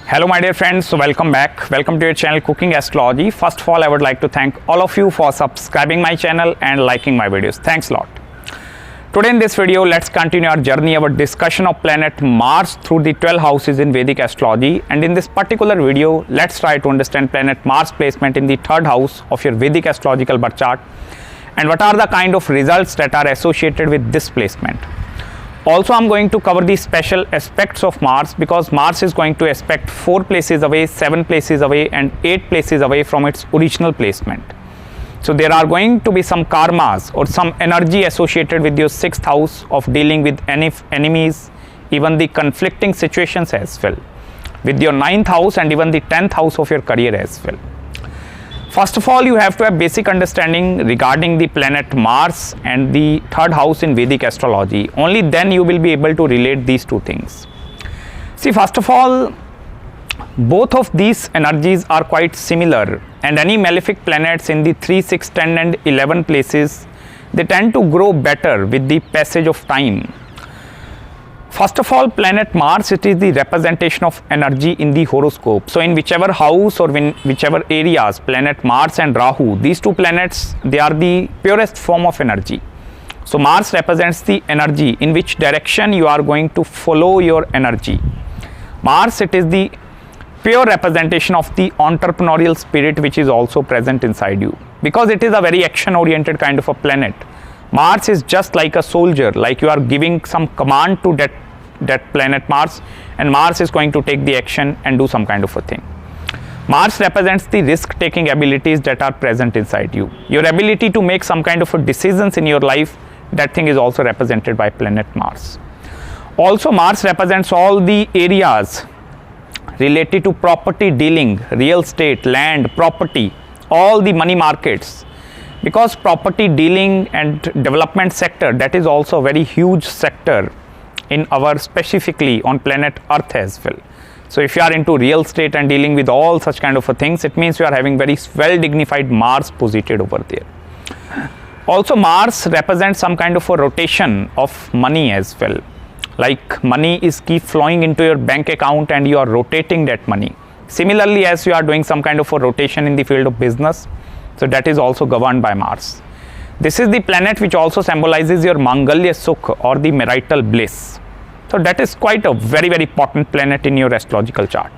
Hello my dear friends, welcome back. Welcome to your channel Cooking Astrology. First of all, I would like to thank all of you for subscribing my channel and liking my videos. Thanks a lot. Today in this video, let's continue our journey, our discussion of planet Mars through the 12 houses in Vedic Astrology. And in this particular video, let's try to understand planet Mars placement in the third house of your Vedic astrological birth chart and what are the kind of results that are associated with this placement. Also, I'm going to cover the special aspects of Mars because Mars is going to aspect 4 places away, 7 places away and 8 places away from its original placement. So there are going to be some karmas or some energy associated with your 6th house of dealing with enemies, even the conflicting situations as well, with your 9th house and even the 10th house of your career as well. First of all, you have to have basic understanding regarding the planet Mars and the third house in Vedic astrology. Only then you will be able to relate these two things. See, first of all, both of these energies are quite similar, and any malefic planets in the 3, 6, 10 and 11 places, they tend to grow better with the passage of time. First of all, planet Mars, it is the representation of energy in the horoscope. So in whichever house or whichever areas, planet Mars and Rahu, these two planets, they are the purest form of energy. So Mars represents the energy in which direction you are going to follow your energy. Mars, it is the pure representation of the entrepreneurial spirit which is also present inside you, because it is a very action oriented kind of a planet. Mars is just like a soldier, like you are giving some command to that planet Mars, and Mars is going to take the action and do some kind of a thing. Mars represents the risk taking abilities that are present inside you. Your ability to make some kind of a decisions in your life, that thing is also represented by planet Mars. Also, Mars represents all the areas related to property dealing, real estate, land, property, all the money markets, because property dealing and development sector, that is also a very huge sector in our, specifically on planet Earth as well. So if you are into real estate and dealing with all such kind of things, it means you are having very well dignified Mars posited over there. Also, Mars represents some kind of a rotation of money as well, like money is keep flowing into your bank account and you are rotating that money. Similarly, as you are doing some kind of a rotation in the field of business, so that is also governed by Mars. This is the planet which also symbolizes your Mangalya Sukh or the marital bliss. So that is quite a very, very important planet in your astrological chart.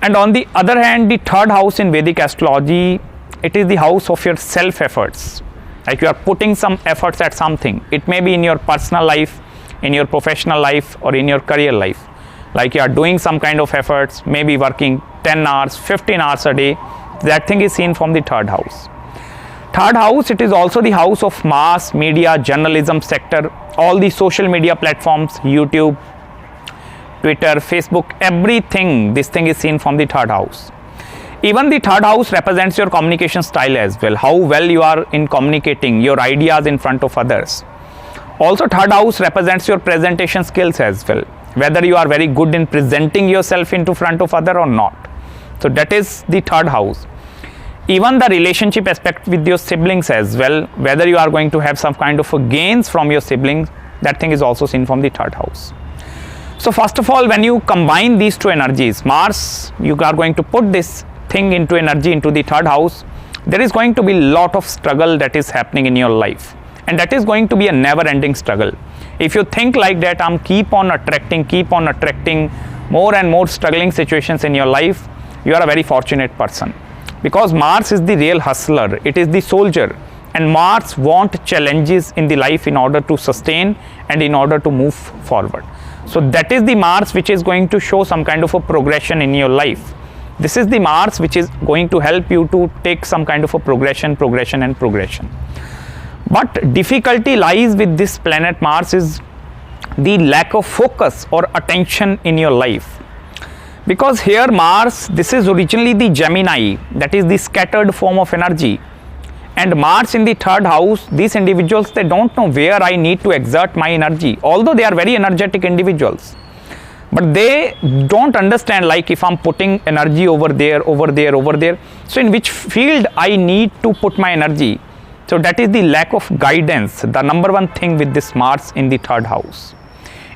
And on the other hand, the third house in Vedic astrology, it is the house of your self efforts. Like you are putting some efforts at something. It may be in your personal life, in your professional life or in your career life. Like you are doing some kind of efforts, maybe working 10 hours, 15 hours a day. That thing is seen from the third house. Third house, it is also the house of mass media, journalism sector, all the social media platforms, YouTube, Twitter, Facebook, everything, this thing is seen from the third house. Even the third house represents your communication style as well, how well you are in communicating your ideas in front of others. Also, third house represents your presentation skills as well, whether you are very good in presenting yourself into front of other or not. So that is the third house. Even the relationship aspect with your siblings as well, whether you are going to have some kind of a gains from your siblings, that thing is also seen from the third house. So first of all, when you combine these two energies, Mars, you are going to put this thing into energy into the third house, there is going to be a lot of struggle that is happening in your life, and that is going to be a never ending struggle. If you think like that, keep on attracting more and more struggling situations in your life, you are a very fortunate person. Because Mars is the real hustler, it is the soldier, and Mars wants challenges in the life in order to sustain and in order to move forward. So that is the Mars which is going to show some kind of a progression in your life. This is the Mars which is going to help you to take some kind of a progression. But difficulty lies with this planet Mars is the lack of focus or attention in your life. Because here Mars, this is originally the Gemini, that is the scattered form of energy. And Mars in the third house, these individuals, they don't know where I need to exert my energy. Although they are very energetic individuals. But they don't understand, like if I'm putting energy over there. So in which field I need to put my energy. So that is the lack of guidance, the number one thing with this Mars in the third house.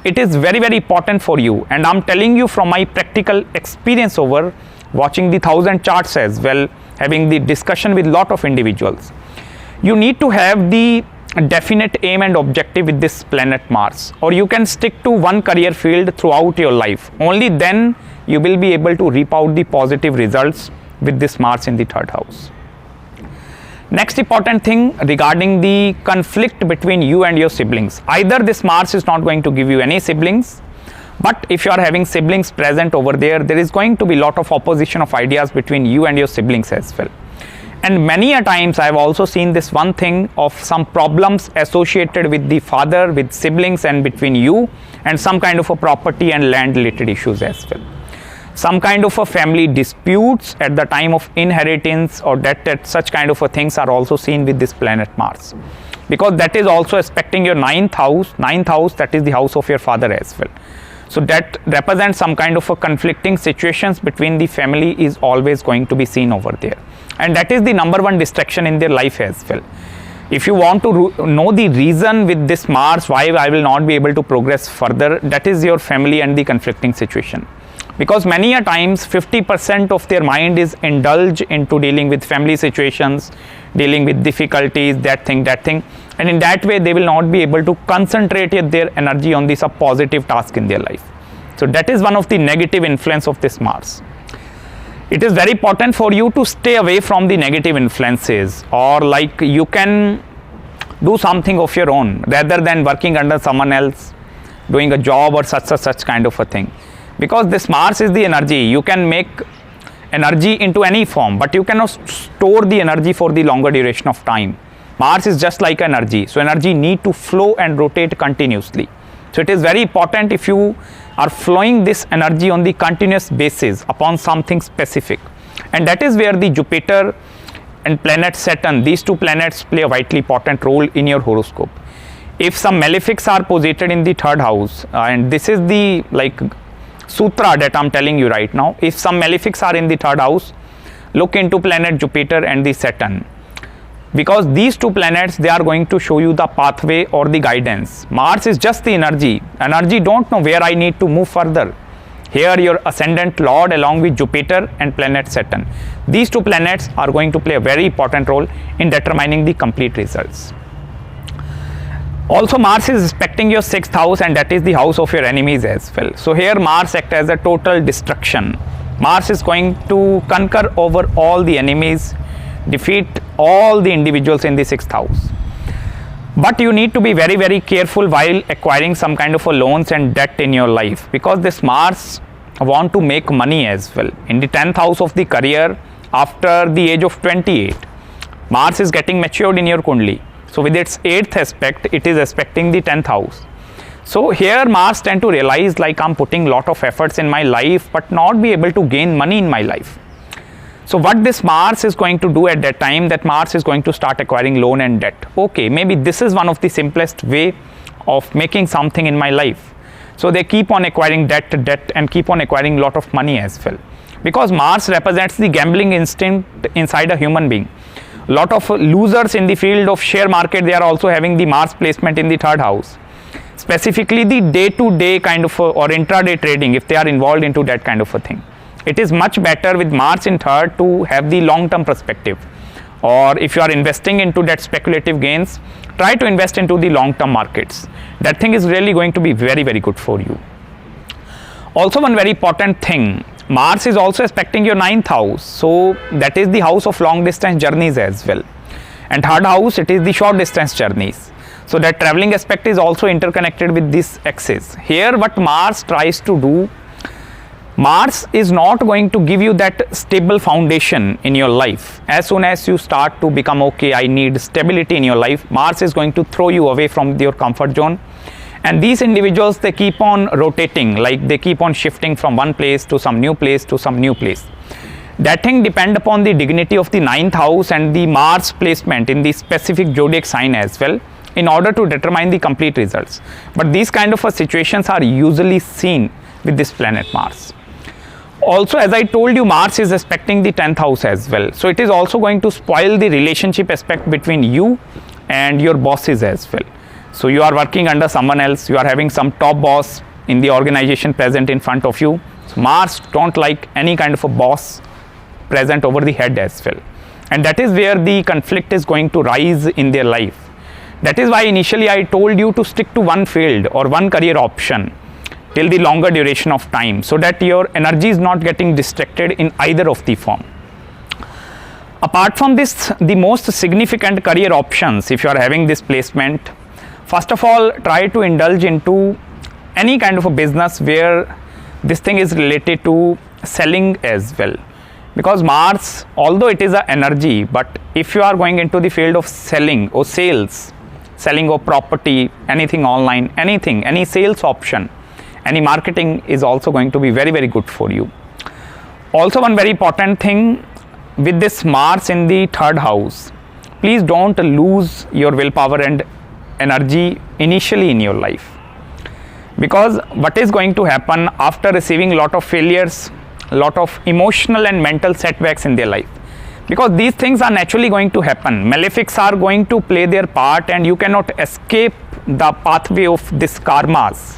it is very, very important for you, and I'm telling you from my practical experience over watching the 1000 charts as well, having the discussion with lot of individuals. You need to have the definite aim and objective with this planet Mars, or you can stick to one career field throughout your life. Only then you will be able to reap out the positive results with this Mars in the 3rd house. Next important thing regarding the conflict between you and your siblings. Either this Mars is not going to give you any siblings, but if you are having siblings present over there, there is going to be lot of opposition of ideas between you and your siblings as well. And many a times I have also seen this one thing of some problems associated with the father, with siblings, and between you, and some kind of a property and land related issues as well. Some kind of a family disputes at the time of inheritance or debt, such kind of a things are also seen with this planet Mars, because that is also aspecting your 9th house. 9th house, that is the house of your father as well. So that represents some kind of a conflicting situations between the family is always going to be seen over there, and that is the number one distraction in their life as well. If you want to know the reason with this Mars why I will not be able to progress further, that is your family and the conflicting situation. Because many a times 50% of their mind is indulged into dealing with family situations, dealing with difficulties, that thing, and in that way they will not be able to concentrate their energy on this positive task in their life. So that is one of the negative influence of this Mars. It is very important for you to stay away from the negative influences, or like you can do something of your own rather than working under someone else, doing a job or such kind of a thing. Because this Mars is the energy, you can make energy into any form, but you cannot store the energy for the longer duration of time. Mars is just like energy, so energy need to flow and rotate continuously. So it is very important if you are flowing this energy on the continuous basis upon something specific, and that is where the Jupiter and planet Saturn, these two planets play a vitally important role in your horoscope. If some malefics are posited in the 3rd house, and this is the sutra that I'm telling you right now, if some malefics are in the 3rd house, look into planet Jupiter and the Saturn, because these two planets, they are going to show you the pathway or the guidance. Mars is just the energy don't know where I need to move further. Here your ascendant lord along with Jupiter and planet Saturn, these two planets are going to play a very important role in determining the complete results. Also Mars is aspecting your 6th house, and that is the house of your enemies as well. So here Mars acts as a total destruction. Mars is going to conquer over all the enemies, defeat all the individuals in the 6th house. But you need to be very, very careful while acquiring some kind of a loans and debt in your life, because this Mars want to make money as well. In the 10th house of the career, after the age of 28, Mars is getting matured in your Kundli. So with its 8th aspect, it is aspecting the 10th house. So here Mars tend to realize I'm putting lot of efforts in my life but not be able to gain money in my life. So what this Mars is going to do at that time, that Mars is going to start acquiring loan and debt. Okay, maybe this is one of the simplest way of making something in my life. So they keep on acquiring debt and keep on acquiring lot of money as well. Because Mars represents the gambling instinct inside a human being. Lot of losers in the field of share market, they are also having the Mars placement in the 3rd house. Specifically the day-to-day kind of or intraday trading, if they are involved into that kind of a thing. It is much better with Mars in 3rd to have the long-term perspective. Or if you are investing into that speculative gains, try to invest into the long-term markets. That thing is really going to be very, very good for you. Also one very important thing, Mars is also aspecting your 9th house, so that is the house of long distance journeys as well. And 3rd house, it is the short distance journeys. So that traveling aspect is also interconnected with this axis. Here what Mars tries to do, Mars is not going to give you that stable foundation in your life. As soon as you start to become okay, I need stability in your life, Mars is going to throw you away from your comfort zone. And these individuals, they keep on rotating, they keep on shifting from one place to some new place to some new place. That thing depends upon the dignity of the 9th house and the Mars placement in the specific zodiac sign as well, in order to determine the complete results. But these kind of situations are usually seen with this planet Mars. Also, as I told you, Mars is aspecting the 10th house as well. So it is also going to spoil the relationship aspect between you and your bosses as well. So you are working under someone else, you are having some top boss in the organization present in front of you. So Mars don't like any kind of a boss present over the head as well. And that is where the conflict is going to rise in their life. That is why initially I told you to stick to one field or one career option till the longer duration of time, so that your energy is not getting distracted in either of the form. Apart from this, the most significant career options, if you are having this placement, first of all, try to indulge into any kind of a business where this thing is related to selling as well. Because Mars, although it is an energy, but if you are going into the field of selling or sales, selling of property, anything online, anything, any sales option, any marketing is also going to be very, very good for you. Also, one very important thing with this Mars in the third house, please don't lose your willpower and energy initially in your life. Because what is going to happen after receiving a lot of failures, a lot of emotional and mental setbacks in their life, because these things are naturally going to happen. Malefics are going to play their part and you cannot escape the pathway of this karmas.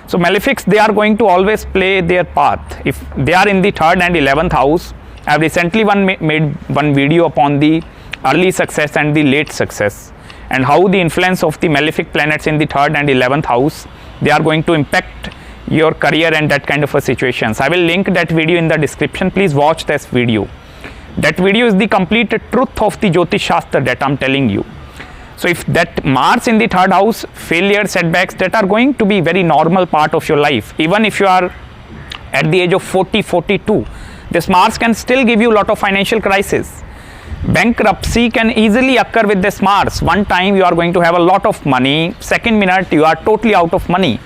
So malefics, they are going to always play their path. If they are in the 3rd and 11th house, I have recently made one video upon the early success and the late success, and how the influence of the malefic planets in the 3rd and 11th house, they are going to impact your career and that kind of a situations. I will link that video in the description. Please watch this video. That video is the complete truth of the Jyotish Shastra that I am telling you. So if that Mars in the 3rd house, failure, setbacks, that are going to be very normal part of your life. Even if you are at the age of 40, 42, this Mars can still give you a lot of financial crisis. Bankruptcy can easily occur with this Mars. One time you are going to have a lot of money, second minute you are totally out of money.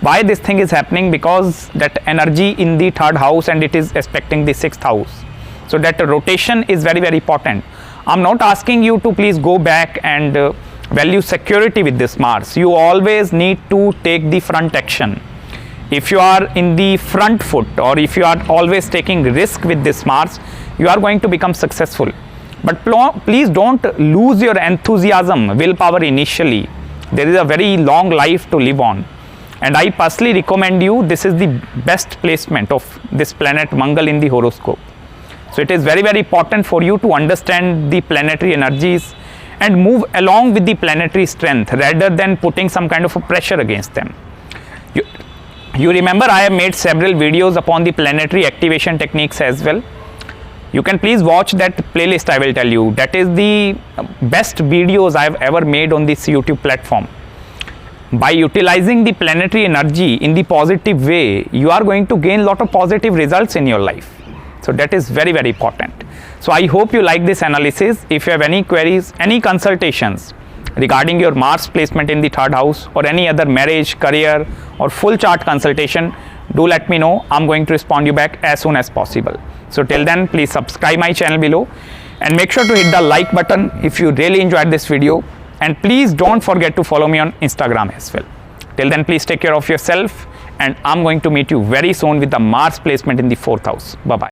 Why this thing is happening? Because that energy in the 3rd house and it is aspecting the 6th house. So that rotation is very, very important. I'm not asking you to please go back and value security with this Mars. You always need to take the front action. If you are in the front foot, or if you are always taking risk with this Mars, you are going to become successful. But please don't lose your enthusiasm, willpower initially. There is a very long life to live on. And I personally recommend you, this is the best placement of this planet Mangal in the horoscope. So it is very, very important for you to understand the planetary energies and move along with the planetary strength rather than putting some kind of a pressure against them. You remember I have made several videos upon the planetary activation techniques as well. You can please watch that playlist. I will tell you, that is the best videos I have ever made on this YouTube platform. By utilizing the planetary energy in the positive way, you are going to gain a lot of positive results in your life. So that is very, very important. So I hope you like this analysis. If you have any queries, any consultations regarding your Mars placement in the 3rd house, or any other marriage, career, or full chart consultation, do let me know. I'm going to respond you back as soon as possible. So till then, please subscribe my channel below and make sure to hit the like button if you really enjoyed this video, and please don't forget to follow me on Instagram as well. Till then, please take care of yourself, and I'm going to meet you very soon with the Mars placement in the 4th house. Bye bye.